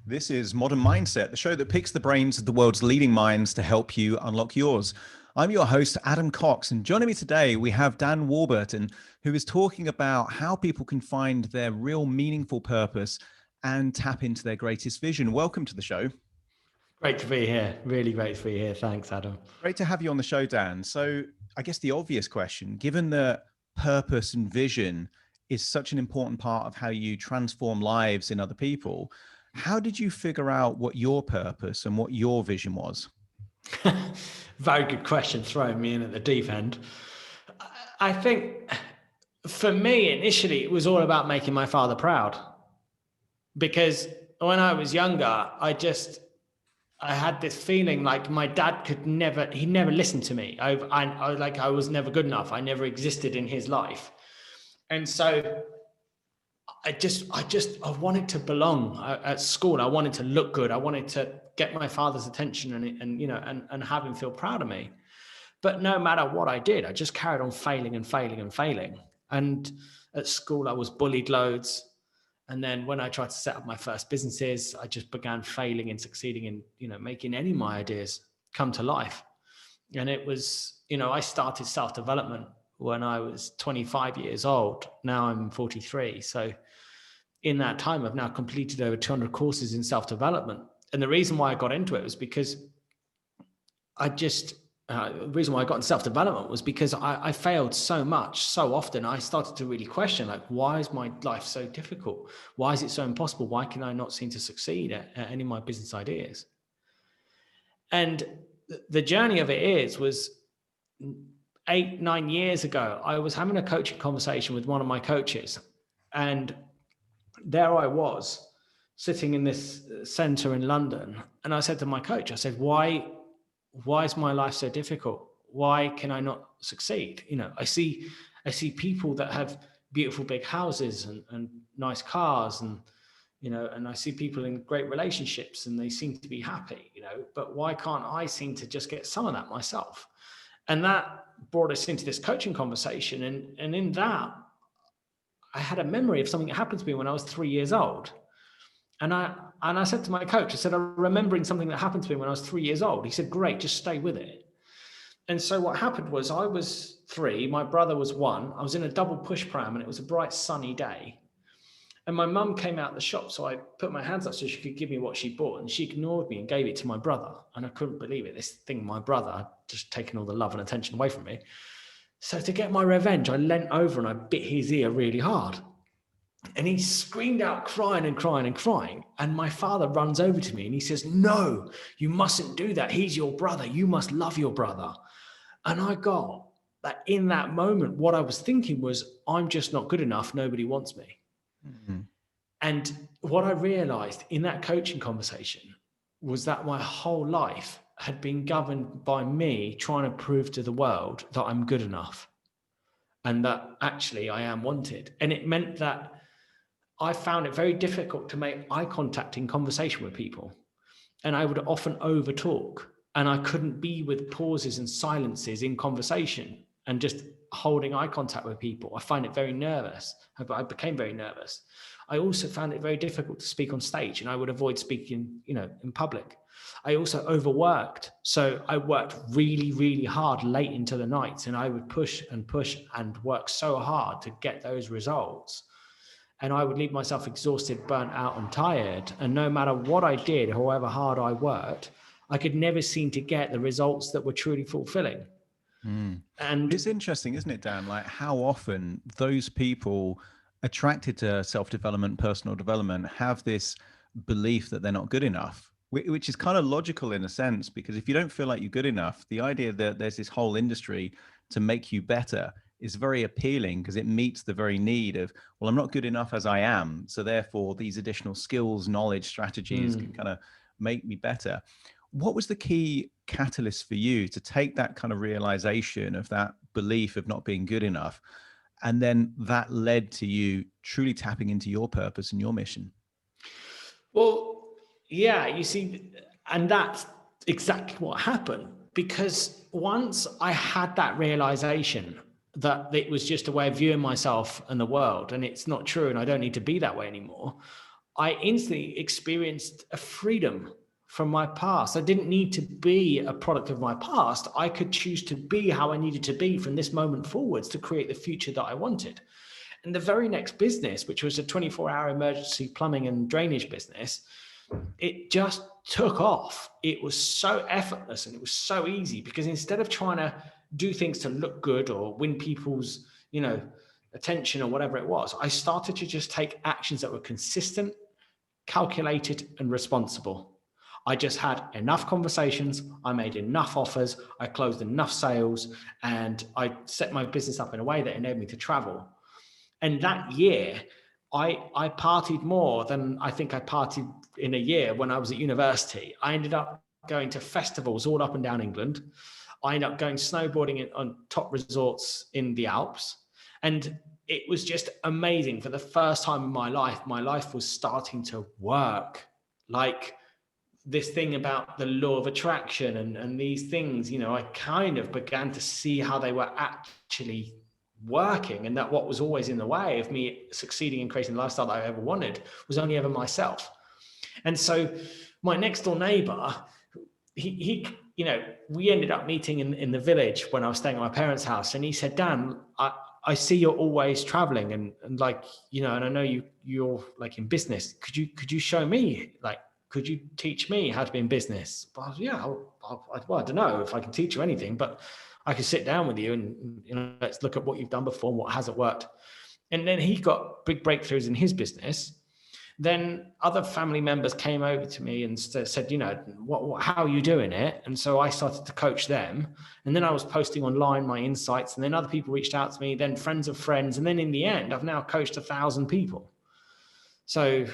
This is Modern Mindset, the show that picks the brains of the world's leading minds to help you unlock yours. I'm your host, Adam Cox, and joining me today, we have Dan Warburton, who is talking about how people can find their real meaningful purpose and tap into their greatest vision. Welcome to the show. Great to be here. Really great to be here. Thanks, Adam. Great to have you on the show, Dan. So I guess the obvious question, given that purpose and vision is such an important part of how you transform lives in other people, how did you figure out what your purpose and what your vision was? Very good question, throwing me in at the deep end. I think for me, initially, it was all about making my father proud. Because when I was younger, I had this feeling like my dad he never listened to me. I was never good enough. I never existed in his life. And so I wanted to belong at school. I wanted to look good. I wanted to get my father's attention and have him feel proud of me. But no matter what I did, I just carried on failing and failing and failing. And at school, I was bullied loads. And then when I tried to set up my first businesses, I just began failing and succeeding in, making any of my ideas come to life. And it was, I started self-development when I was 25 years old. Now I'm 43. So in that time, I've now completed over 200 courses in self-development. And the reason why I got into it was because the reason why I got into self-development was because I failed so much, so often. I started to really question, why is my life so difficult? Why is it so impossible? Why can I not seem to succeed at any of my business ideas? And the journey of it was 8-9 years ago, I was having a coaching conversation with one of my coaches. And there I was sitting in this center in London. And I said to my coach, I said, why is my life so difficult? Why can I not succeed? I see people that have beautiful big houses and nice cars and I see people in great relationships and they seem to be happy, but why can't I seem to just get some of that myself? And that brought us into this coaching conversation. And in that, I had a memory of something that happened to me when I was 3 years old. And I said to my coach, I said, I'm remembering something that happened to me when I was 3 years old. He said, great, just stay with it. And so what happened was I was 3, my brother was 1. I was in a double push pram and it was a bright sunny day. And my mum came out the shop. So I put my hands up so she could give me what she bought. And she ignored me and gave it to my brother. And I couldn't believe it. This thing, my brother, had just taken all the love and attention away from me. So to get my revenge, I leant over and I bit his ear really hard. And he screamed out crying and crying and crying. And my father runs over to me and he says, no, you mustn't do that. He's your brother. You must love your brother. And I got that in that moment, what I was thinking was, I'm just not good enough. Nobody wants me. Mm-hmm. And what I realized in that coaching conversation was that my whole life had been governed by me trying to prove to the world that I'm good enough and that actually I am wanted. And it meant that I found it very difficult to make eye contact in conversation with people. And I would often over talk and I couldn't be with pauses and silences in conversation and just holding eye contact with people. I find it very nervous. I became very nervous. I also found it very difficult to speak on stage and I would avoid speaking, in public. I also overworked. So I worked really, really hard late into the night and I would push and work so hard to get those results. And I would leave myself exhausted, burnt out and tired. And no matter what I did, however hard I worked, I could never seem to get the results that were truly fulfilling. And it's interesting, isn't it, Dan? Like how often those people attracted to self-development, personal development, have this belief that they're not good enough, which is kind of logical in a sense, because if you don't feel like you're good enough, the idea that there's this whole industry to make you better is very appealing because it meets the very need of, well, I'm not good enough as I am. So therefore these additional skills, knowledge, strategies can kind of make me better. What was the key catalyst for you to take that kind of realization of that belief of not being good enough? And then that led to you truly tapping into your purpose and your mission? Well, yeah, you see, and that's exactly what happened. Because once I had that realization that it was just a way of viewing myself and the world, and it's not true, and I don't need to be that way anymore, I instantly experienced a freedom from my past. I didn't need to be a product of my past. I could choose to be how I needed to be from this moment forwards to create the future that I wanted. And the very next business, which was a 24-hour emergency plumbing and drainage business, it just took off. It was so effortless and it was so easy, because instead of trying to do things to look good or win people's, attention or whatever it was, I started to just take actions that were consistent, calculated, and responsible. I just had enough conversations, I made enough offers, I closed enough sales, and I set my business up in a way that enabled me to travel. And that year, I partied more than I think I partied in a year when I was at university. I ended up going to festivals all up and down England. I ended up going snowboarding on top resorts in the Alps. And it was just amazing. For the first time in my life was starting to work. Like this thing about the law of attraction and these things, I kind of began to see how they were actually working, and that what was always in the way of me succeeding in creating the lifestyle that I ever wanted was only ever myself. And so my next door neighbor, he we ended up meeting in the village when I was staying at my parents' house, and he said, Dan, I see you're always traveling and like, and I know you're like in business. Could you show me, like, could you teach me how to be in business? Well, yeah, I don't know if I can teach you anything, but I could sit down with you and let's look at what you've done before and what hasn't worked. And then he got big breakthroughs in his business. Then other family members came over to me and said, how are you doing it? And so I started to coach them. And then I was posting online my insights, and then other people reached out to me, then friends of friends. And then in the end, I've now coached 1,000 people. So,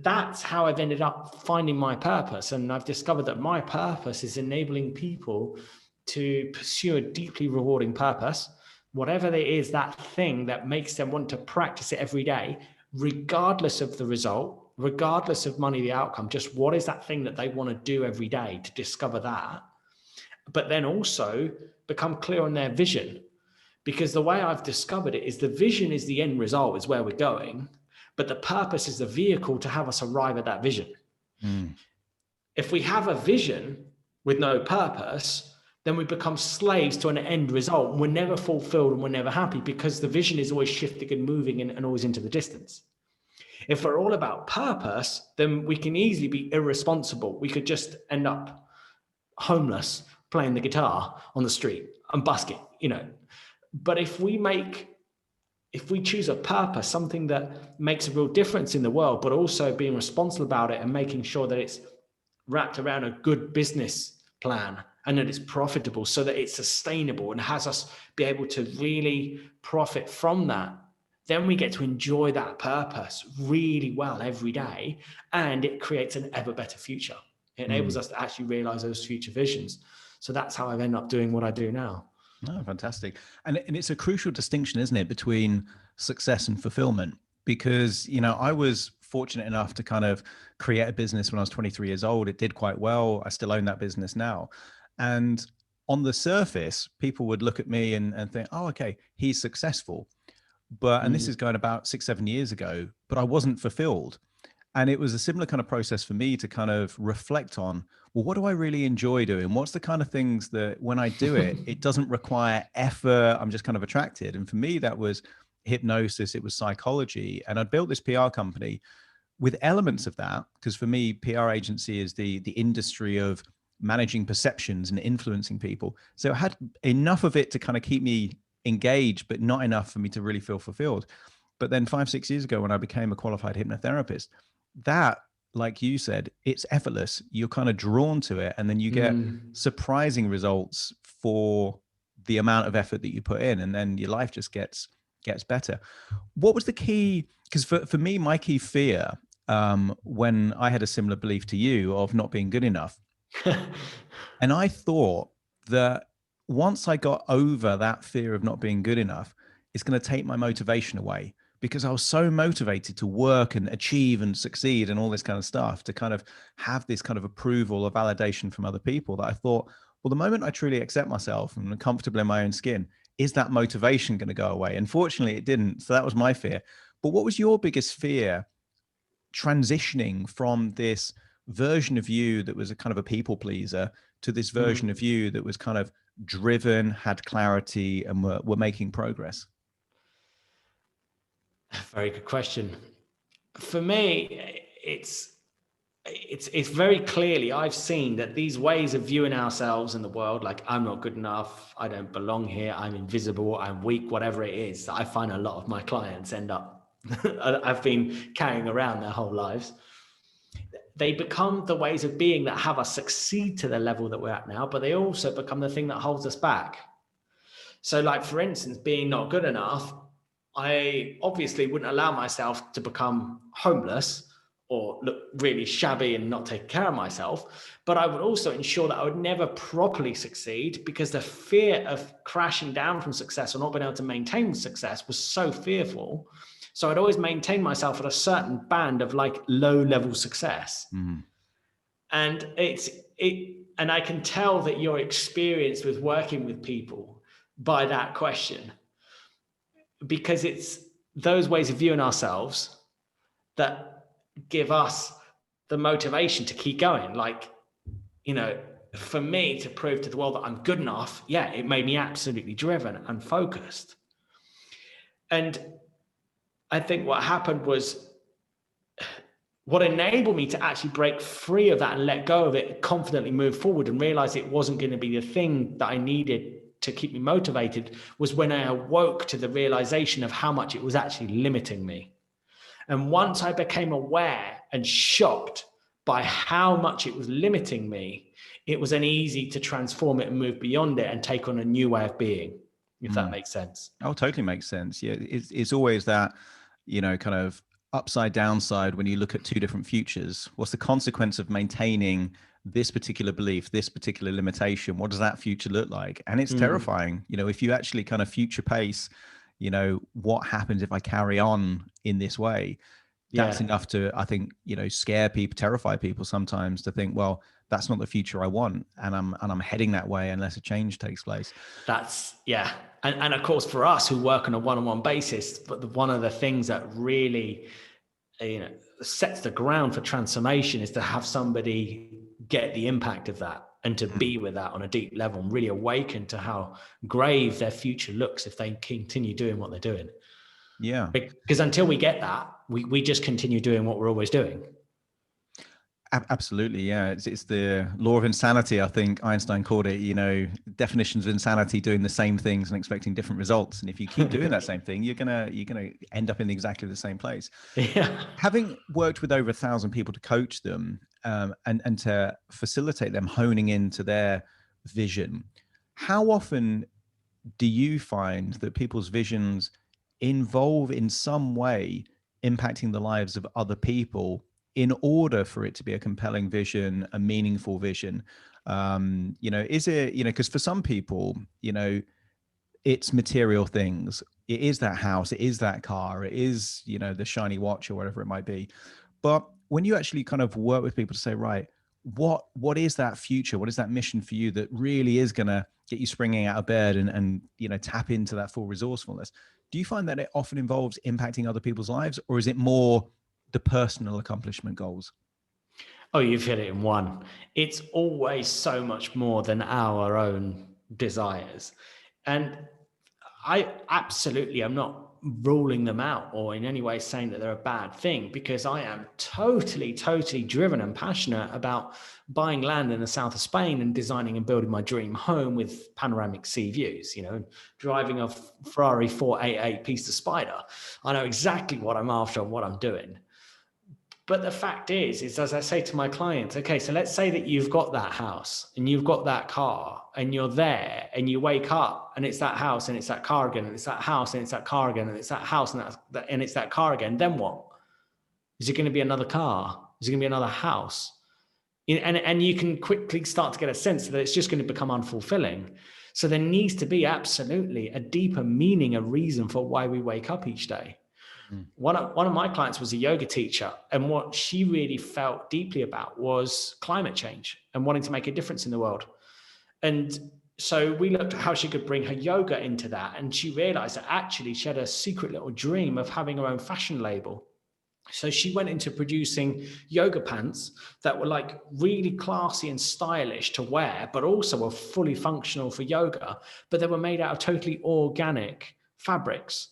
that's how I've ended up finding my purpose. And I've discovered that my purpose is enabling people to pursue a deeply rewarding purpose, whatever it is, that thing that makes them want to practice it every day, regardless of the result, regardless of money, the outcome. Just what is that thing that they want to do every day, to discover that, but then also become clear on their vision. Because the way I've discovered it is the vision is the end result, is where we're going, but the purpose is the vehicle to have us arrive at that vision. If we have a vision with no purpose, then we become slaves to an end result. We're never fulfilled and we're never happy, because the vision is always shifting and moving and always into the distance. If we're all about purpose, then we can easily be irresponsible. We could just end up homeless, playing the guitar on the street and busking, But if we choose a purpose, something that makes a real difference in the world, but also being responsible about it and making sure that it's wrapped around a good business plan and that it's profitable, so that it's sustainable and has us be able to really profit from that, then we get to enjoy that purpose really well every day, and it creates an ever better future. It enables us to actually realize those future visions. So that's how I've ended up doing what I do now. Oh, fantastic. And it's a crucial distinction, isn't it, between success and fulfillment? Because, I was fortunate enough to kind of create a business when I was 23 years old. It did quite well. I still own that business now. And on the surface, people would look at me and think, oh, okay, he's successful. And this is going about 6-7 years ago, but I wasn't fulfilled. And it was a similar kind of process for me to kind of reflect on, well, what do I really enjoy doing? What's the kind of things that when I do it, it doesn't require effort. I'm just kind of attracted. And for me, that was hypnosis. It was psychology. And I built this PR company with elements of that, because for me, PR agency is the industry of managing perceptions and influencing people. So I had enough of it to kind of keep me engaged, but not enough for me to really feel fulfilled. But then 5-6 years ago, when I became a qualified hypnotherapist, that, like you said, it's effortless. You're kind of drawn to it, and then you get surprising results for the amount of effort that you put in, and then your life just gets better. What was the key? Because for me, my key fear, when I had a similar belief to you of not being good enough, and I thought that once I got over that fear of not being good enough, it's going to take my motivation away, because I was so motivated to work and achieve and succeed and all this kind of stuff, to kind of have this kind of approval or validation from other people, that I thought, well, the moment I truly accept myself and I'm comfortable in my own skin, is that motivation going to go away? Unfortunately, it didn't. So that was my fear. But what was your biggest fear transitioning from this version of you that was a kind of a people pleaser to this version of you that was kind of driven, had clarity, and were making progress? Very good question. For me, it's very clearly, I've seen that these ways of viewing ourselves in the world, like I'm not good enough, I don't belong here, I'm invisible, I'm weak, whatever it is, that I find a lot of my clients end up, I've been carrying around their whole lives. They become the ways of being that have us succeed to the level that we're at now, but they also become the thing that holds us back. So like, for instance, being not good enough, I obviously wouldn't allow myself to become homeless or look really shabby and not take care of myself. But I would also ensure that I would never properly succeed, because the fear of crashing down from success or not being able to maintain success was so fearful. So I'd always maintain myself at a certain band of like low level success. Mm. And and I can tell that you're experienced with working with people by that question, because it's those ways of viewing ourselves that give us the motivation to keep going. Like, you know, for me to prove to the world that I'm good enough, yeah, it made me absolutely driven and focused. And I think what happened was, what enabled me to actually break free of that and let go of it, confidently move forward and realize it wasn't going to be the thing that I needed to keep me motivated, was when I awoke to the realization of how much it was actually limiting me. And once I became aware and shocked by how much it was limiting me, it was then easy to transform it and move beyond it and take on a new way of being, if that makes sense. Oh, totally makes sense. Yeah, it's always that, kind of upside downside when you look at two different futures. What's the consequence of maintaining this particular belief, this particular limitation? What does that future look like? And it's terrifying. If you actually kind of future pace, what happens if I carry on in this way? That's enough to, I think, scare people, terrify people sometimes, to think, well, that's not the future I want, and I'm heading that way unless a change takes place. That's and of course, for us who work on a one-on-one basis, but one of the things that really sets the ground for transformation is to have somebody get the impact of that and to be with that on a deep level and really awaken to how grave their future looks if they continue doing what they're doing. Yeah. Because until we get that, we just continue doing what we're always doing. Absolutely. Yeah. It's the law of insanity. I think Einstein called it, definitions of insanity: doing the same things and expecting different results. And if you keep doing that same thing, you're going to end up in exactly the same place. Yeah. Having worked with over 1,000 people to coach them, and to facilitate them honing into their vision, how often do you find that people's visions involve in some way impacting the lives of other people in order for it to be a compelling vision, a meaningful vision? Is it, because for some people, it's material things. It is that house, it is that car, it is, the shiny watch or whatever it might be. But when you actually kind of work with people to say, right, what is that future? What is that mission for you that really is going to get you springing out of bed and tap into that full resourcefulness? Do you find that it often involves impacting other people's lives, or is it more the personal accomplishment goals? Oh, you've hit it in one. It's always so much more than our own desires. And I absolutely am not ruling them out or in any way saying that they're a bad thing, because I am totally driven and passionate about buying land in the south of Spain and designing and building my dream home with panoramic sea views, driving a Ferrari 488 Pista Spider. I know exactly what I'm after and what I'm doing. But the fact is as I say to my clients, okay, so let's say that you've got that house and you've got that car and you're there and you wake up and it's that house and it's that car again and it's that house and it's that car again and it's that house and it's that car again. Then what? Is it going to be another car? Is it going to be another house? And you can quickly start to get a sense that it's just going to become unfulfilling. So there needs to be absolutely a deeper meaning, a reason for why we wake up each day. One of my clients was a yoga teacher, and what she really felt deeply about was climate change and wanting to make a difference in the world. And so we looked at how she could bring her yoga into that, and she realized that actually she had a secret little dream of having her own fashion label. So she went into producing yoga pants that were like really classy and stylish to wear, but also were fully functional for yoga, but they were made out of totally organic fabrics.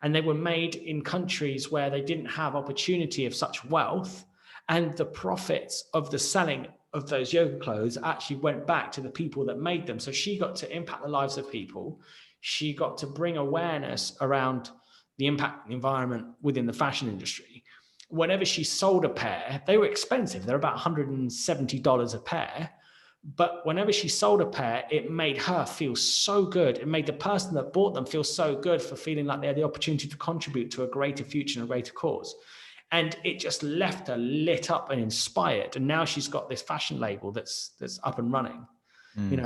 And they were made in countries where they didn't have opportunity of such wealth. And the profits of the selling of those yoga clothes actually went back to the people that made them. So she got to impact the lives of people. She got to bring awareness around the impact of the environment within the fashion industry. Whenever she sold a pair, they were expensive. They're about $170 a pair. But whenever she sold a pair, it made her feel so good. It made the person that bought them feel so good for feeling like they had the opportunity to contribute to a greater future and a greater cause. And it just left her lit up and inspired. And now she's got this fashion label that's up and running.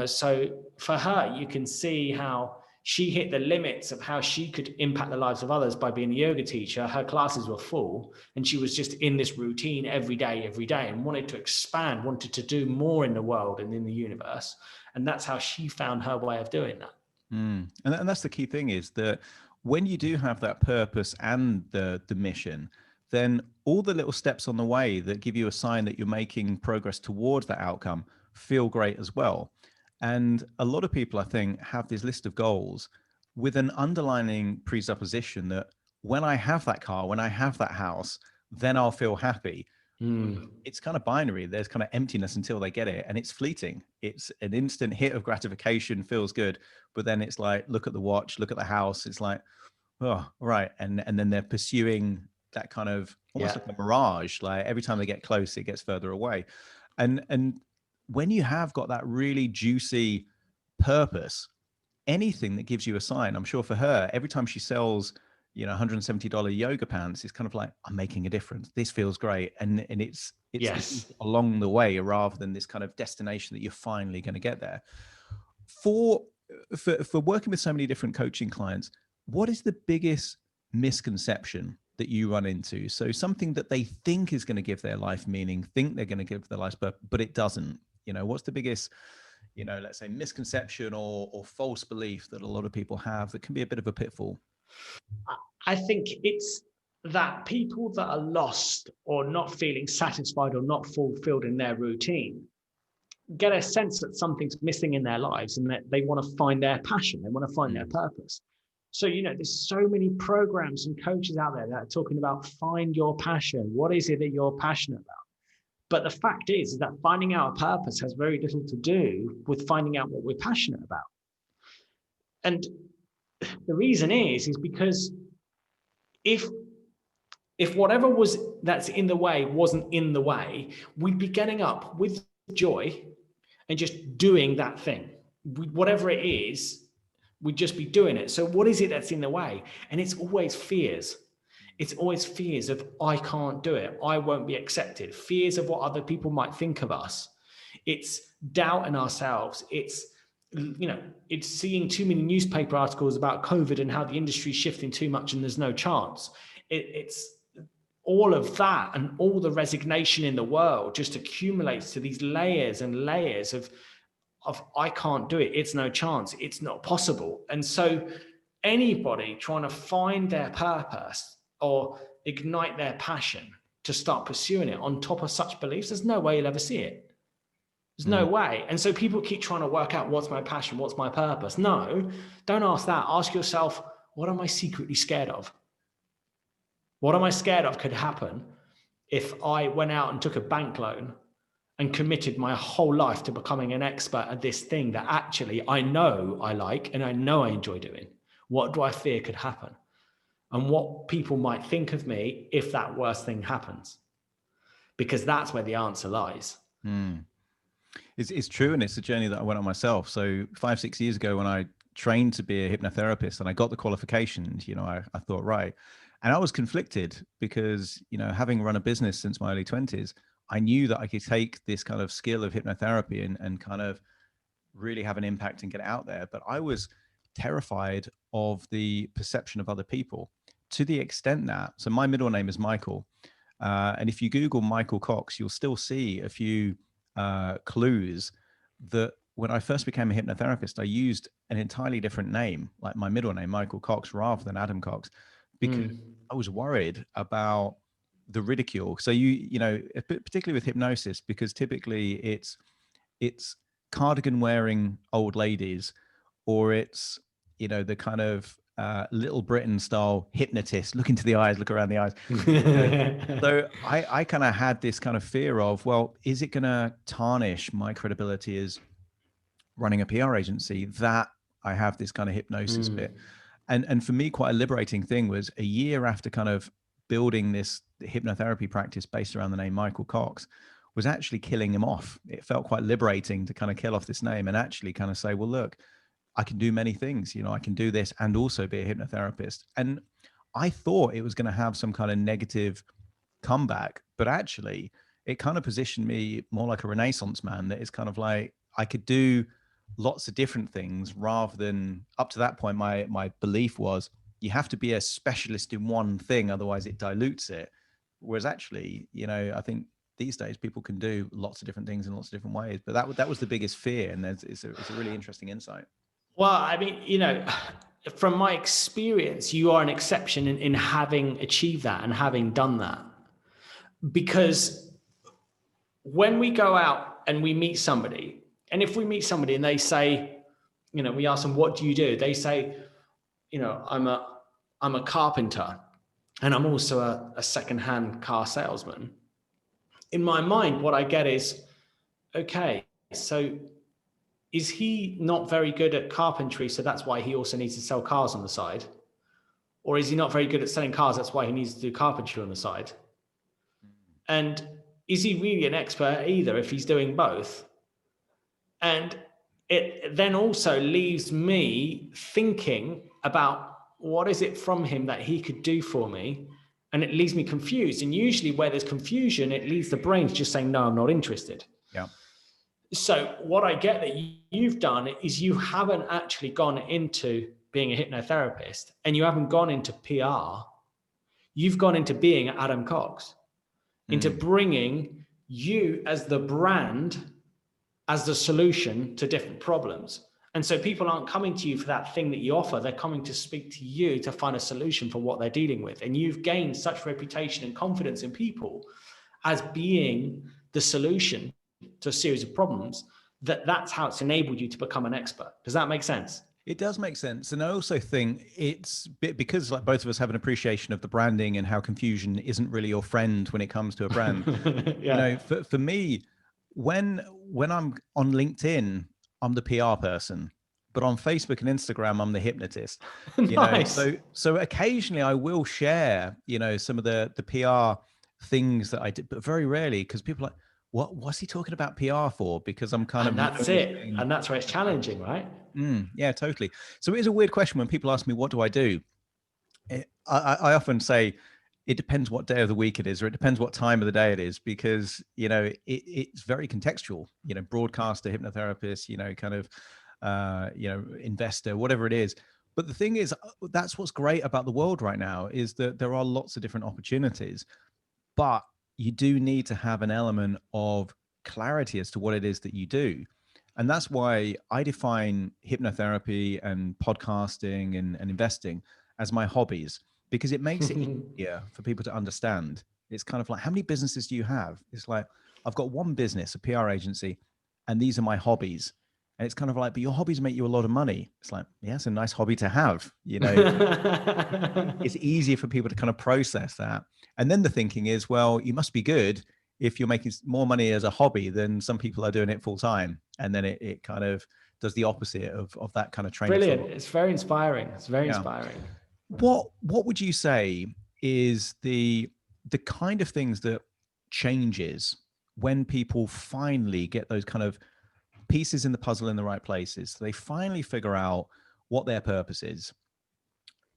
So for her, you can see how she hit the limits of how she could impact the lives of others by being a yoga teacher. Her classes were full and she was just in this routine every day, and wanted to expand, wanted to do more in the world and in the universe. And that's how she found her way of doing that. And that's the key thing, is that when you do have that purpose and the mission, then all the little steps on the way that give you a sign that you're making progress towards that outcome feel great as well. And a lot of people, I think, have this list of goals with an underlying presupposition that when I have that car, when I have that house, then I'll feel happy. It's kind of binary. There's kind of emptiness until they get it, and it's fleeting. It's an instant hit of gratification, feels good, but then it's like, look at the watch, look at the house. It's like, oh, right. And then they're pursuing that kind of almost like a mirage. Like every time they get close, it gets further away. And when you have got that really juicy purpose, anything that gives you a sign, I'm sure for her, every time she sells, $170 yoga pants, it's kind of like, I'm making a difference. This feels great. And it's along the way rather than this kind of destination that you're finally going to get there. For working with so many different coaching clients, what is the biggest misconception that you run into? So something that they think is going to give their life meaning, think they're going to give their life purpose, but it doesn't. What's the biggest, let's say misconception or false belief that a lot of people have that can be a bit of a pitfall? I think it's that people that are lost or not feeling satisfied or not fulfilled in their routine get a sense that something's missing in their lives and that they want to find their passion. They want to find their purpose. So, there's so many programs and coaches out there that are talking about find your passion. What is it that you're passionate about? But the fact is that finding out a purpose has very little to do with finding out what we're passionate about. And the reason is because if whatever was that's in the way wasn't in the way, we'd be getting up with joy and just doing that thing. Whatever it is, we'd just be doing it. So what is it that's in the way? And it's always fears. It's always fears of, I can't do it. I won't be accepted. Fears of what other people might think of us. It's doubt in ourselves. It's seeing too many newspaper articles about COVID and how the industry is shifting too much and there's no chance. It's all of that, and all the resignation in the world just accumulates to these layers and layers of I can't do it. It's no chance. It's not possible. And so anybody trying to find their purpose or ignite their passion to start pursuing it on top of such beliefs, there's no way you'll ever see it. There's no way. And so people keep trying to work out, what's my passion? What's my purpose? No, don't ask that. Ask yourself, what am I secretly scared of? What am I scared of could happen if I went out and took a bank loan and committed my whole life to becoming an expert at this thing that actually I know I like and I know I enjoy doing? What do I fear could happen? And what people might think of me if that worst thing happens? Because that's where the answer lies. It's true. And it's a journey that I went on myself. So 5-6 years ago, when I trained to be a hypnotherapist and I got the qualifications, I thought, right. And I was conflicted because, having run a business since my early 20s, I knew that I could take this kind of skill of hypnotherapy and kind of really have an impact and get it out there. But I was terrified of the perception of other people, to the extent that, so my middle name is Michael. And if you Google Michael Cox, you'll still see a few clues that when I first became a hypnotherapist, I used an entirely different name, like my middle name, Michael Cox, rather than Adam Cox, because I was worried about the ridicule. So particularly with hypnosis, because typically it's cardigan wearing old ladies, or it's, the kind of Little Britain style hypnotist, look into the eyes, look around the eyes. So I kind of had this kind of fear of, well, is it going to tarnish my credibility as running a PR agency that I have this kind of hypnosis bit? And for me, quite a liberating thing was a year after kind of building this hypnotherapy practice based around the name Michael Cox, was actually killing him off. It felt quite liberating to kind of kill off this name and actually kind of say, well, look, I can do many things. I can do this and also be a hypnotherapist. And I thought it was going to have some kind of negative comeback, but actually it kind of positioned me more like a Renaissance man, that is kind of like, I could do lots of different things, rather than, up to that point, my belief was you have to be a specialist in one thing, otherwise it dilutes it. Whereas actually, I think these days people can do lots of different things in lots of different ways. But that was the biggest fear, and it's a really interesting insight. Well, I mean, from my experience, you are an exception in having achieved that and having done that. Because when we go out and we meet somebody, and if we meet somebody and they say, we ask them, what do you do? They say, I'm a carpenter, and I'm also a secondhand car salesman. In my mind, what I get is, okay, so is he not very good at carpentry, so that's why he also needs to sell cars on the side? Or is he not very good at selling cars, that's why he needs to do carpentry on the side? And is he really an expert at either if he's doing both? And it then also leaves me thinking about, what is it from him that he could do for me? And it leaves me confused. And usually where there's confusion, it leaves the brain just saying, no, I'm not interested. Yeah. So what I get that you've done is you haven't actually gone into being a hypnotherapist, and you haven't gone into PR. You've gone into being Adam Cox, into bringing you as the brand, as the solution to different problems. And so people aren't coming to you for that thing that you offer. They're coming to speak to you to find a solution for what they're dealing with. And you've gained such reputation and confidence in people as being the solution to a series of problems, that's how it's enabled you to become an expert. Does that make sense? It does make sense. And I also think it's because like both of us have an appreciation of the branding and how confusion isn't really your friend when it comes to a brand. Yeah. For me, when I'm on LinkedIn, I'm the PR person, but on Facebook and Instagram, I'm the hypnotist. Nice. So occasionally I will share, some of the PR things that I did, but very rarely, because people are like, what's he talking about PR for? Because I'm kind of, that's it. And that's where it's challenging, right? Yeah, totally. So it is a weird question when people ask me, what do I do? I often say, it depends what day of the week it is, or it depends what time of the day it is, because, it's very contextual, broadcaster, hypnotherapist, kind of, investor, whatever it is. But the thing is, that's what's great about the world right now, is that there are lots of different opportunities, but you do need to have an element of clarity as to what it is that you do. And that's why I define hypnotherapy and podcasting and investing as my hobbies, because it makes it easier for people to understand. It's kind of like, how many businesses do you have? It's like, I've got one business, a PR agency, and these are my hobbies. And it's kind of like, but your hobbies make you a lot of money. It's like, yeah, it's a nice hobby to have, It's easier for people to kind of process that. And then the thinking is, well, you must be good if you're making more money as a hobby than some people are doing it full time. And then it kind of does the opposite of that kind of training. Brilliant. It's very inspiring. It's very inspiring. What would you say is the kind of things that changes when people finally get those kind of pieces in the puzzle in the right places? So they finally figure out what their purpose is,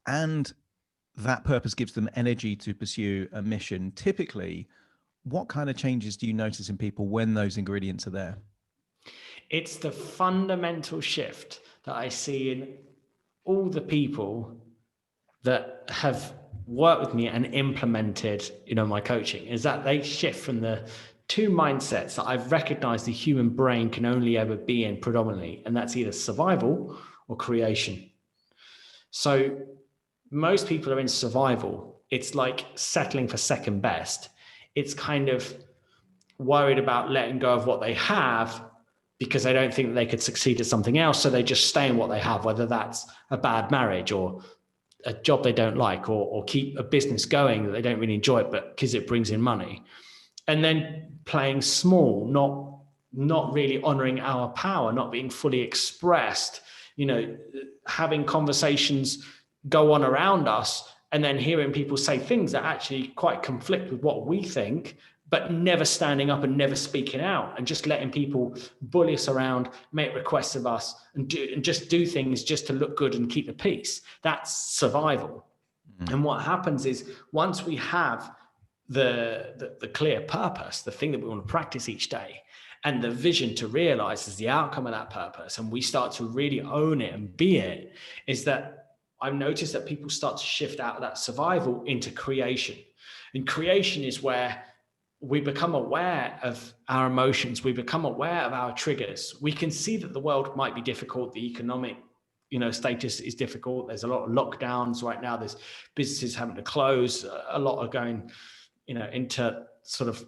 and that purpose gives them energy to pursue a mission. Typically, what kind of changes do you notice in people when those ingredients are there? It's the fundamental shift that I see in all the people that have worked with me and implemented, my coaching, is that they shift from the two mindsets that I've recognized the human brain can only ever be in predominantly, and that's either survival or creation. So most people are in survival, it's like settling for second best. It's kind of worried about letting go of what they have because they don't think that they could succeed at something else. So they just stay in what they have, whether that's a bad marriage or a job they don't like, or keep a business going that they don't really enjoy it, but because it brings in money. And then playing small, not really honoring our power, not being fully expressed, having conversations go on around us, and then hearing people say things that actually quite conflict with what we think, but never standing up and never speaking out, and just letting people bully us around, make requests of us, and just do things just to look good and keep the peace. That's survival. And what happens is, once we have the clear purpose, the thing that we want to practice each day, and the vision to realize is the outcome of that purpose, and we start to really own it and be it, is that I've noticed that people start to shift out of that survival into creation. And creation is where we become aware of our emotions. We become aware of our triggers. We can see that the world might be difficult. The economic, status is difficult. There's a lot of lockdowns right now. There's businesses having to close. A lot are going, into sort of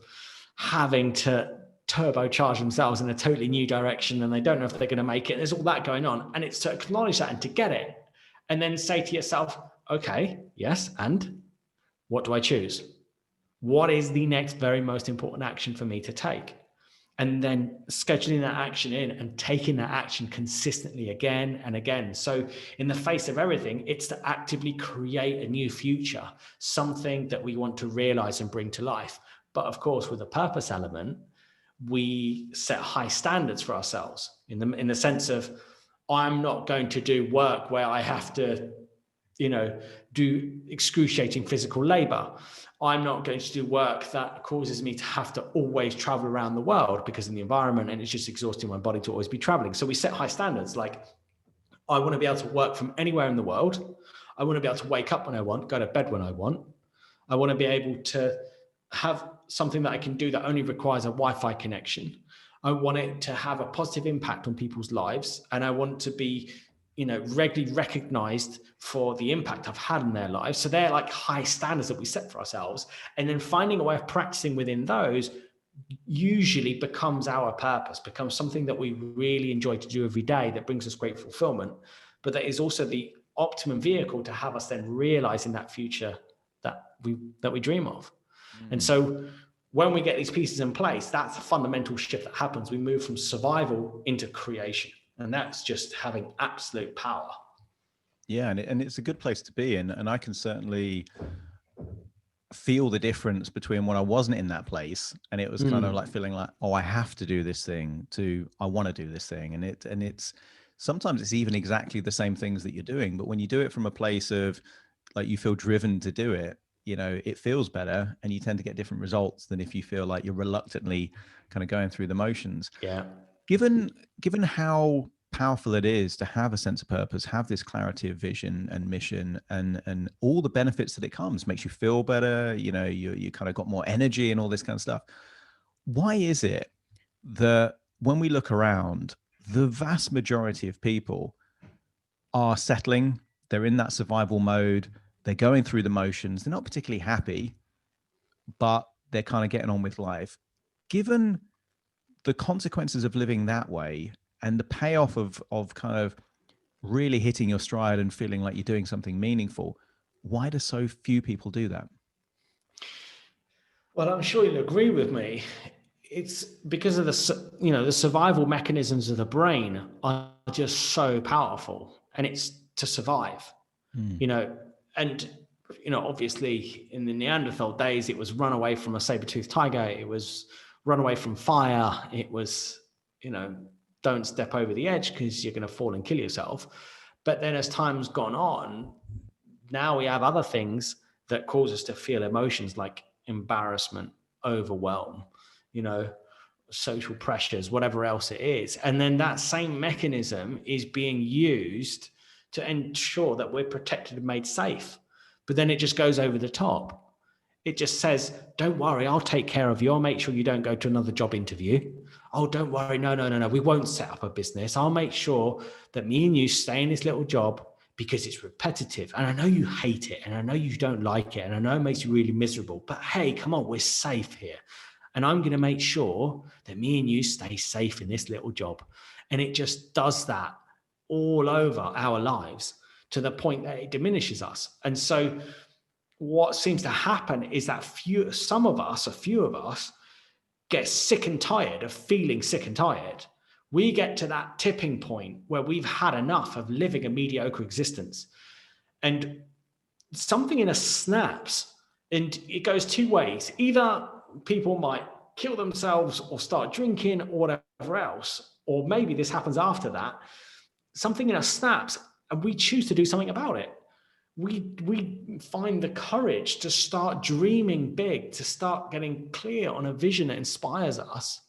having to turbocharge themselves in a totally new direction, and they don't know if they're going to make it. There's all that going on. And it's to acknowledge that and to get it, and then say to yourself, okay, yes, and what do I choose? What is the next very most important action for me to take? And then scheduling that action in and taking that action consistently again and again. So in the face of everything, it's to actively create a new future, something that we want to realize and bring to life. But of course, with a purpose element, we set high standards for ourselves in the sense of, I'm not going to do work where I have to, do excruciating physical labor. I'm not going to do work that causes me to have to always travel around the world because of the environment, and it's just exhausting my body to always be traveling. So we set high standards. Like, I want to be able to work from anywhere in the world. I want to be able to wake up when I want, go to bed when I want. I want to be able to have something that I can do that only requires a Wi-Fi connection. I want it to have a positive impact on people's lives. And I want to be, regularly recognized for the impact I've had in their lives. So they're like high standards that we set for ourselves. And then finding a way of practicing within those usually becomes our purpose, becomes something that we really enjoy to do every day, that brings us great fulfillment. But that is also the optimum vehicle to have us then realizing that future that we dream of. And so when we get these pieces in place, that's a fundamental shift that happens. We move from survival into creation. And that's just having absolute power. Yeah, and it's a good place to be in. And I can certainly feel the difference between when I wasn't in that place, and it was kind of like feeling like, oh, I have to do this thing, to I want to do this thing. And it's sometimes it's even exactly the same things that you're doing, but when you do it from a place of like you feel driven to do it, it feels better, and you tend to get different results than if you feel like you're reluctantly kind of going through the motions. Yeah. Given how powerful it is to have a sense of purpose, have this clarity of vision and mission, and all the benefits that it comes, makes you feel better, you kind of got more energy and all this kind of stuff. Why is it that when we look around, the vast majority of people are settling, they're in that survival mode, they're going through the motions, they're not particularly happy, but they're kind of getting on with life? Given the consequences of living that way and the payoff of kind of really hitting your stride and feeling like you're doing something meaningful, why do so few people do that? Well, I'm sure you'll agree with me. It's because of the survival mechanisms of the brain are just so powerful, and it's to survive, and obviously in the Neanderthal days, it was run away from a saber-toothed tiger. It was run away from fire. It was, don't step over the edge because you're going to fall and kill yourself. But then as time's gone on, now we have other things that cause us to feel emotions like embarrassment, overwhelm, social pressures, whatever else it is. And then that same mechanism is being used to ensure that we're protected and made safe. But then it just goes over the top. It just says, don't worry, I'll take care of you. I'll make sure you don't go to another job interview. Oh, don't worry. No. We won't set up a business. I'll make sure that me and you stay in this little job because it's repetitive. And I know you hate it, and I know you don't like it, and I know it makes you really miserable, but hey, come on, we're safe here. And I'm going to make sure that me and you stay safe in this little job. And it just does that all over our lives to the point that it diminishes us. And so what seems to happen is that a few of us get sick and tired of feeling sick and tired. We get to that tipping point where we've had enough of living a mediocre existence, and something in us snaps. And it goes two ways. Either people might kill themselves or start drinking or whatever else, or maybe this happens after that. Something in us snaps and we choose to do something about it. We find the courage to start dreaming big, to start getting clear on a vision that inspires us.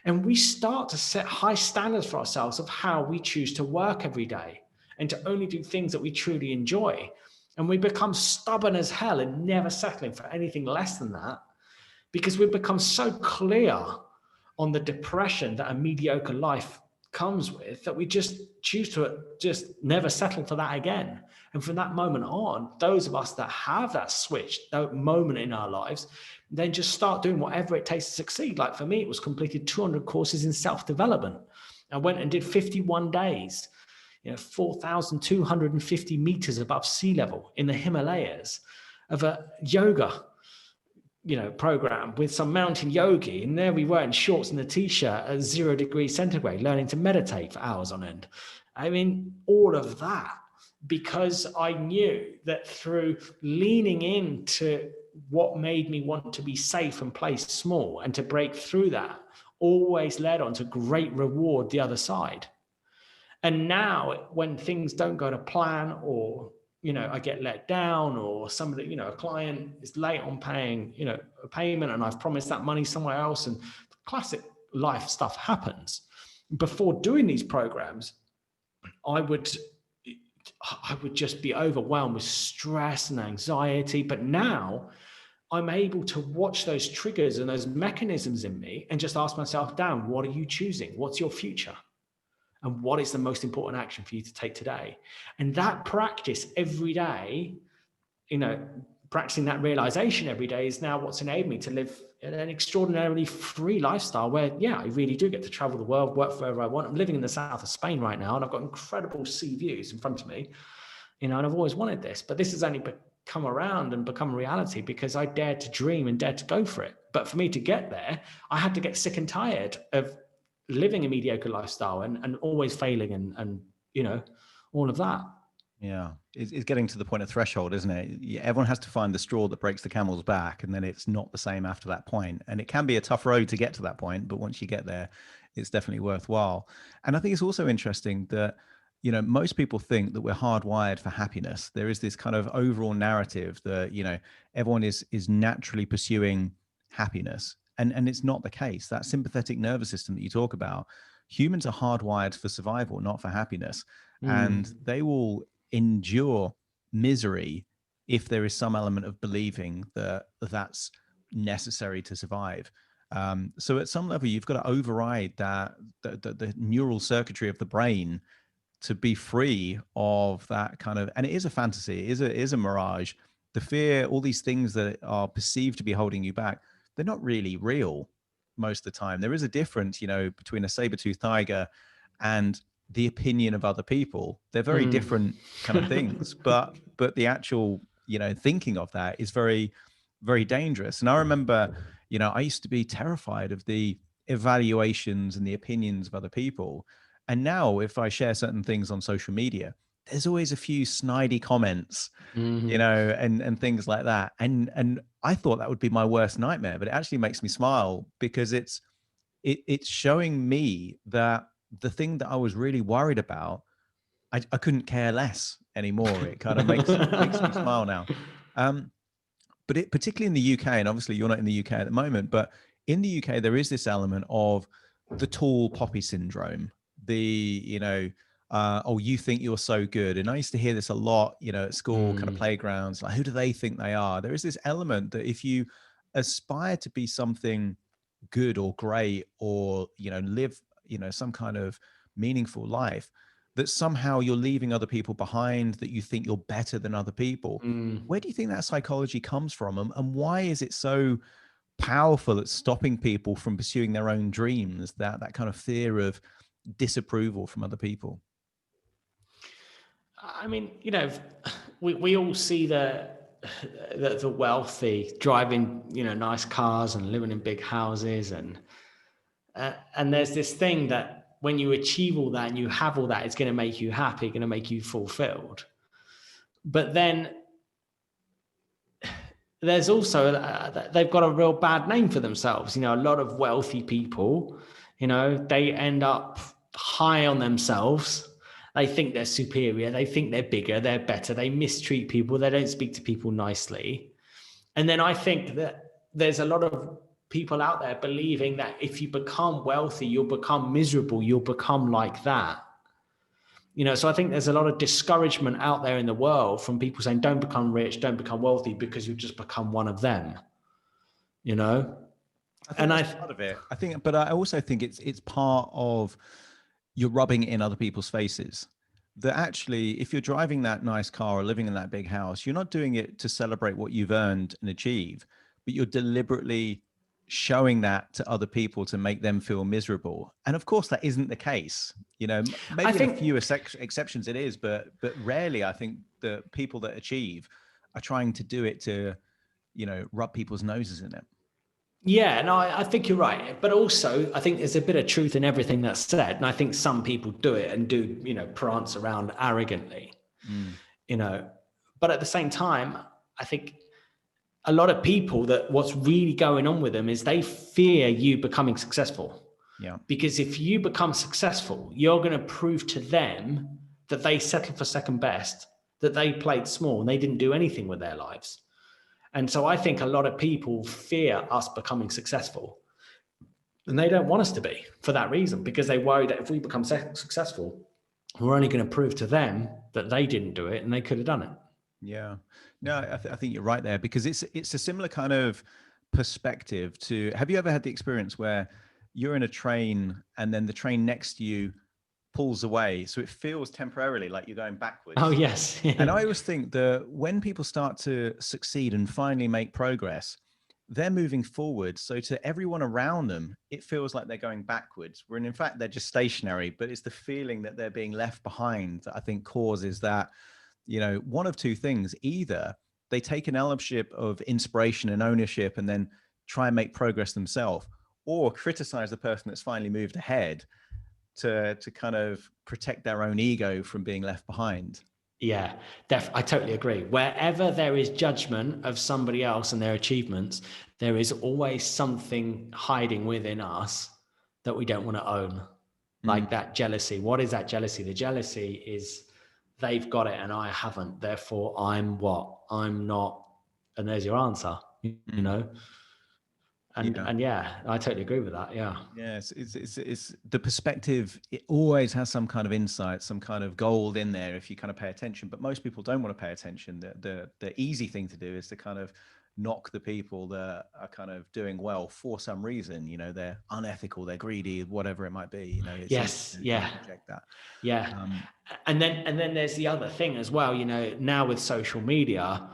And we start to set high standards for ourselves of how we choose to work every day and to only do things that we truly enjoy. And we become stubborn as hell and never settling for anything less than that, because we've become so clear on the depression that a mediocre life comes with that we just choose to just never settle for that again. And from that moment on, those of us that have that switch, that moment in our lives, then just start doing whatever it takes to succeed. Like for me, it was completed 200 courses in self-development. I went and did 51 days, 4,250 meters above sea level in the Himalayas of a yoga program with some mountain yogi. And there we were in shorts and a t-shirt at 0 degrees centigrade, learning to meditate for hours on end. I mean, all of that because I knew that through leaning into what made me want to be safe and play small and to break through that always led on to great reward the other side. And now when things don't go to plan, or I get let down, or somebody, a client is late on paying, a payment, and I've promised that money somewhere else, and classic life stuff happens. Before doing these programs, I would just be overwhelmed with stress and anxiety. But now I'm able to watch those triggers and those mechanisms in me and just ask myself, Dan, what are you choosing? What's your future? And what is the most important action for you to take today? And that practice every day, practicing that realization every day is now what's enabled me to live an extraordinarily free lifestyle where, I really do get to travel the world, work wherever I want. I'm living in the south of Spain right now, and I've got incredible sea views in front of me, and I've always wanted this, but this has only come around and become reality because I dared to dream and dared to go for it. But for me to get there, I had to get sick and tired of living a mediocre lifestyle and always failing and all of that. Yeah, it's getting to the point of threshold, isn't it? Everyone has to find the straw that breaks the camel's back, and then it's not the same after that point. And it can be a tough road to get to that point, but once you get there, it's definitely worthwhile. And I think it's also interesting that, most people think that we're hardwired for happiness. There is this kind of overall narrative that, everyone is naturally pursuing happiness. And it's not the case. That sympathetic nervous system that you talk about, humans are hardwired for survival, not for happiness. And they will endure misery if there is some element of believing that that's necessary to survive. So at some level, you've got to override the neural circuitry of the brain to be free of that kind of, and it is a fantasy, it is a mirage. The fear, all these things that are perceived to be holding you back, they're not really real most of the time. There is a difference, between a saber-toothed tiger and the opinion of other people. They're very different kind of things, but the actual, thinking of that is very, very dangerous. And I remember, I used to be terrified of the evaluations and the opinions of other people. And now if I share certain things on social media, there's always a few snidey comments, and things like that. And I thought that would be my worst nightmare, but it actually makes me smile because it's showing me that the thing that I was really worried about, I couldn't care less anymore. It kind of makes me smile now. But particularly in the UK, and obviously you're not in the UK at the moment, but in the UK, there is this element of the tall poppy syndrome. Oh, you think you're so good. And I used to hear this a lot, at school kind of playgrounds, like, who do they think they are? There is this element that if you aspire to be something good or great, or, live, some kind of meaningful life, that somehow you're leaving other people behind, that you think you're better than other people. Mm. Where do you think that psychology comes from? And why is it so powerful at stopping people from pursuing their own dreams, that kind of fear of disapproval from other people? I mean, we all see the wealthy driving, nice cars and living in big houses, and there's this thing that when you achieve all that and you have all that, it's going to make you happy, going to make you fulfilled. But then there's also they've got a real bad name for themselves. A lot of wealthy people, they end up high on themselves. They think they're superior. They think they're bigger. They're better. They mistreat people. They don't speak to people nicely. And then I think that there's a lot of people out there believing that if you become wealthy, you'll become miserable. You'll become like that. So I think there's a lot of discouragement out there in the world from people saying, don't become rich, don't become wealthy, because you just become one of them, I think that's part of it. But I also think it's part of you're rubbing it in other people's faces. That actually, if you're driving that nice car or living in that big house, you're not doing it to celebrate what you've earned and achieve, but you're deliberately showing that to other people to make them feel miserable. And of course, that isn't the case. Maybe in a few exceptions it is, but rarely. I think the people that achieve are trying to do it to, rub people's noses in it. Yeah, no, I think you're right. But also, I think there's a bit of truth in everything that's said. And I think some people do it and do, prance around arrogantly, But at the same time, I think a lot of people, that what's really going on with them is they fear you becoming successful. Yeah. Because if you become successful, you're going to prove to them that they settled for second best, that they played small and they didn't do anything with their lives. And so I think a lot of people fear us becoming successful, and they don't want us to be for that reason, because they worry that if we become successful, we're only going to prove to them that they didn't do it and they could have done it. Yeah, no, I think you're right there, because it's a similar kind of perspective to, have you ever had the experience where you're in a train and then the train next to you pulls away, so it feels temporarily like you're going backwards? Oh, yes. And I always think that when people start to succeed and finally make progress, they're moving forward. So to everyone around them, it feels like they're going backwards, when in fact they're just stationary. But it's the feeling that they're being left behind that I think causes that, one of two things. Either they take an ownership of inspiration and ownership and then try and make progress themselves, or criticize the person that's finally moved ahead to kind of protect their own ego from being left behind. Yeah, I totally agree. Wherever there is judgment of somebody else and their achievements, there is always something hiding within us that we don't want to own, like that jealousy. What is that jealousy? The jealousy is they've got it and I haven't, therefore I'm what? I'm not. And there's your answer, And yeah, I totally agree with that. Yeah. Yes, it's the perspective. It always has some kind of insight, some kind of gold in there if you kind of pay attention. But most people don't want to pay attention. The easy thing to do is to kind of knock the people that are kind of doing well for some reason. They're unethical, they're greedy, whatever it might be. Yes. Yeah. Reject that. Yeah. And then there's the other thing as well. Now with social media,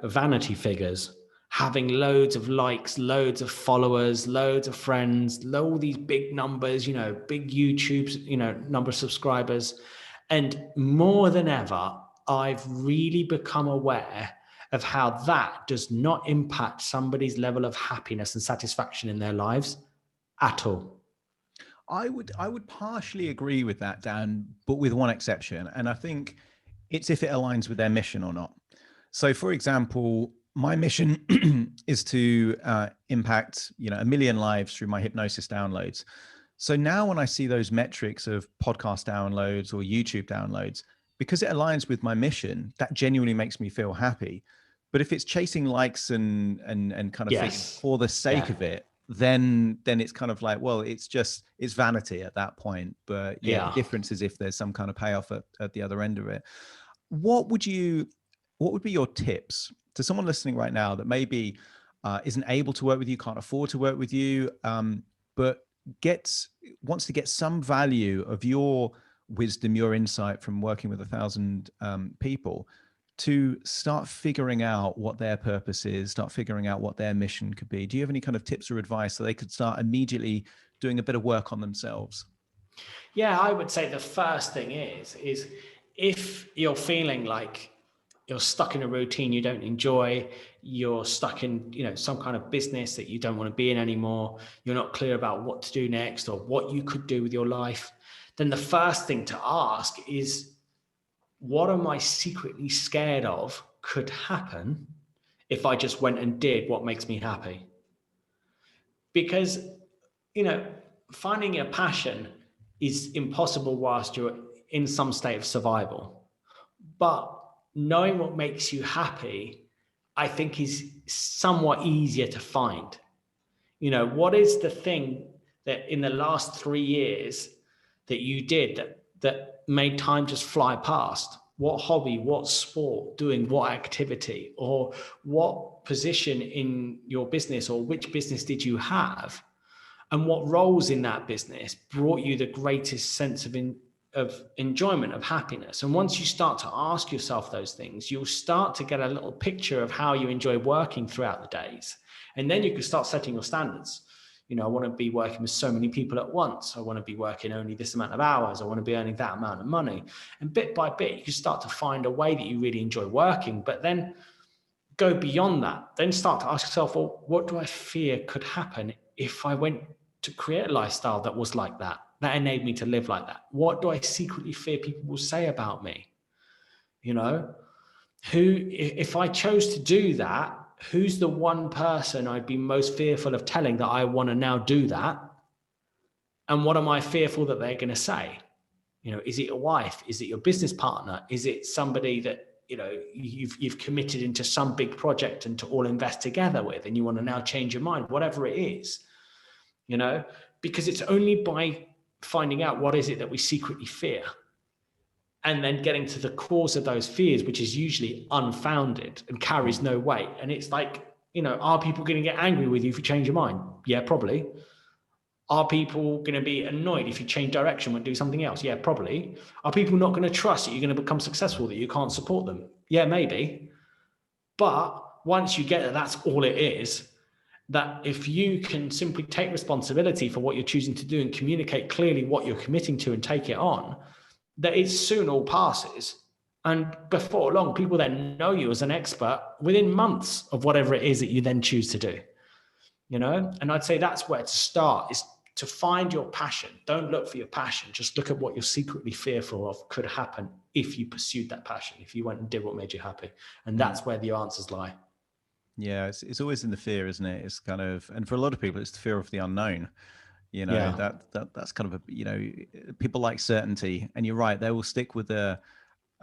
vanity figures, having loads of likes, loads of followers, loads of friends, all these big numbers, big YouTubes, number of subscribers. And more than ever, I've really become aware of how that does not impact somebody's level of happiness and satisfaction in their lives at all. I would partially agree with that, Dan, but with one exception. And I think it's if it aligns with their mission or not. So for example, my mission is to impact, 1 million lives through my hypnosis downloads. So now when I see those metrics of podcast downloads or YouTube downloads, because it aligns with my mission, that genuinely makes me feel happy. But if it's chasing likes and kind of things for the sake of it, then it's kind of like, well, it's vanity at that point. But the difference is if there's some kind of payoff at the other end of it. What would be your tips to someone listening right now that maybe isn't able to work with you, can't afford to work with you, but wants to get some value of your wisdom, your insight from working with 1,000 people to start figuring out what their purpose is, start figuring out what their mission could be? Do you have any kind of tips or advice so they could start immediately doing a bit of work on themselves? Yeah, I would say the first thing is if you're feeling like you're stuck in a routine you don't enjoy, you're stuck in, some kind of business that you don't want to be in anymore, you're not clear about what to do next or what you could do with your life, then the first thing to ask is, what am I secretly scared of could happen if I just went and did what makes me happy? Because, you know, finding your passion is impossible whilst you're in some state of survival. But knowing what makes you happy, I think, is somewhat easier to find. What is the thing that in the last 3 years that you did that made time just fly past? What hobby, what sport, doing what activity, or what position in your business, or which business did you have? And what roles in that business brought you the greatest sense of enjoyment, of happiness? And once you start to ask yourself those things, you'll start to get a little picture of how you enjoy working throughout the days. And then you can start setting your standards. I want to be working with so many people at once. I want to be working only this amount of hours. I want to be earning that amount of money. And bit by bit, you can start to find a way that you really enjoy working, but then go beyond that. Then start to ask yourself, well, what do I fear could happen if I went to create a lifestyle that was like that enabled me to live like that? What do I secretly fear people will say about me? If I chose to do that, who's the one person I'd be most fearful of telling that I want to now do that? And what am I fearful that they're going to say? Is it your wife? Is it your business partner? Is it somebody that, you've committed into some big project and to all invest together with, and you want to now change your mind, whatever it is, because it's only by finding out what is it that we secretly fear and then getting to the cause of those fears, which is usually unfounded and carries no weight. And it's like, are people going to get angry with you if you change your mind? Yeah, probably. Are people going to be annoyed if you change direction and do something else? Yeah, probably. Are people not going to trust that you're going to become successful, that you can't support them? Yeah, maybe. But once you get that that's all it is, that if you can simply take responsibility for what you're choosing to do and communicate clearly what you're committing to and take it on, that it soon all passes. And before long, people then know you as an expert within months of whatever it is that you then choose to do. And I'd say that's where to start, is to find your passion. Don't look for your passion. Just look at what you're secretly fearful of could happen if you pursued that passion, if you went and did what made you happy. And that's where the answers lie. Yeah, it's always in the fear, isn't it? It's kind of, and for a lot of people, it's the fear of the unknown. That's kind of people like certainty, and you're right. They will stick with a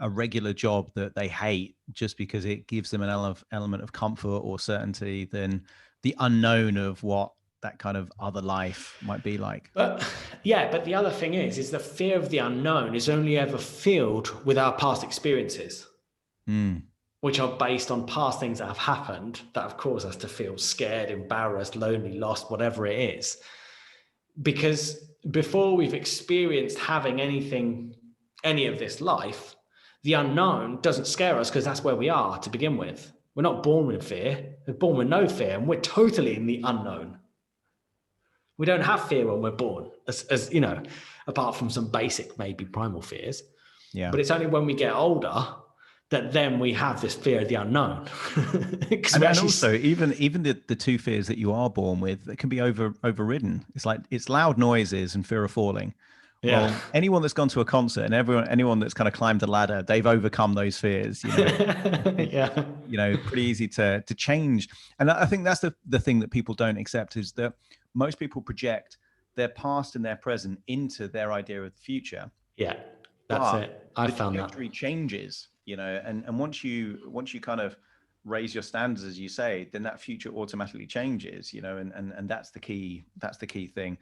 regular job that they hate just because it gives them an element of comfort or certainty than the unknown of what that kind of other life might be like. But the other thing is the fear of the unknown is only ever filled with our past experiences, which are based on past things that have happened that have caused us to feel scared, embarrassed, lonely, lost, whatever it is. Because before we've experienced having any of this life, the unknown doesn't scare us because that's where we are to begin with. We're not born with fear. We're born with no fear, and we're totally in the unknown. We don't have fear when we're born, as apart from some basic, maybe primal fears. Yeah. But it's only when we get older that then we have this fear of the unknown. and also, even the two fears that you are born with, that can be overridden. It's like, it's loud noises and fear of falling. Yeah. Well, anyone that's gone to a concert and anyone that's kind of climbed a ladder, they've overcome those fears. Yeah. Pretty easy to change. And I think that's the thing that people don't accept, is that most people project their past and their present into their idea of the future. Yeah, that's it. I found that. The trajectory changes, and once you kind of raise your standards, as you say, then that future automatically changes, and that's the key thing.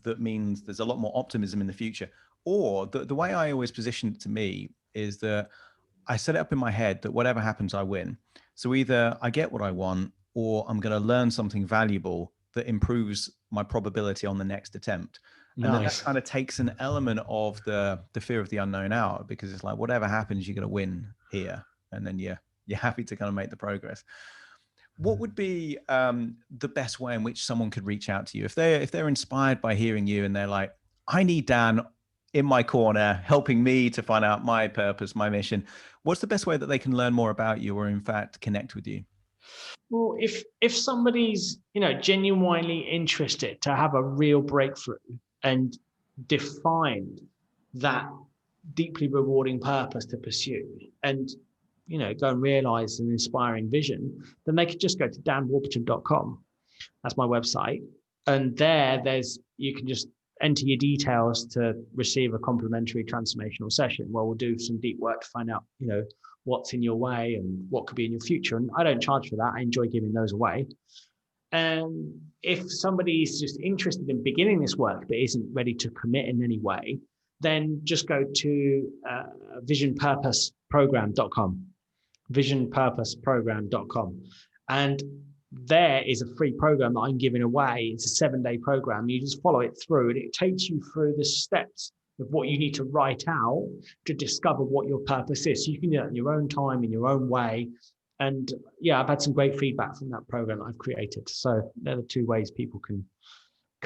That means there's a lot more optimism in the future. Or the way I always position it to me is that I set it up in my head that whatever happens, I win. So either I get what I want, or I'm going to learn something valuable that improves my probability on the next attempt. And then that Nice. kind of takes an element of the fear of the unknown out, because it's like, whatever happens, you're going to win here. And then you're happy to kind of make the progress. What would be the best way in which someone could reach out to you if they're inspired by hearing you and they're like, I need Dan in my corner, helping me to find out my purpose, my mission? What's the best way that they can learn more about you, or in fact connect with you? Well, if somebody's, genuinely interested to have a real breakthrough and define that deeply rewarding purpose to pursue, and go and realize an inspiring vision, then they could just go to danwarburton.com. That's my website. And there's you can just enter your details to receive a complimentary transformational session where we'll do some deep work to find out, what's in your way and what could be in your future. And I don't charge for that. I enjoy giving those away. And if somebody is just interested in beginning this work but isn't ready to commit in any way, then just go to visionpurposeprogram.com, visionpurposeprogram.com. And there is a free program that I'm giving away. It's a 7-day program. You just follow it through and it takes you through the steps of what you need to write out to discover what your purpose is. So you can do it in your own time, in your own way. And yeah, I've had some great feedback from that program that I've created. So they're the 2 ways people can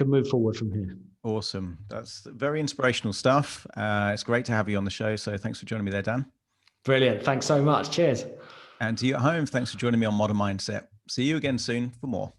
move forward from here. Awesome. That's very inspirational stuff. It's great to have you on the show. So thanks for joining me there, Dan. Brilliant. Thanks so much. Cheers. And to you at home, thanks for joining me on Modern Mindset. See you again soon for more.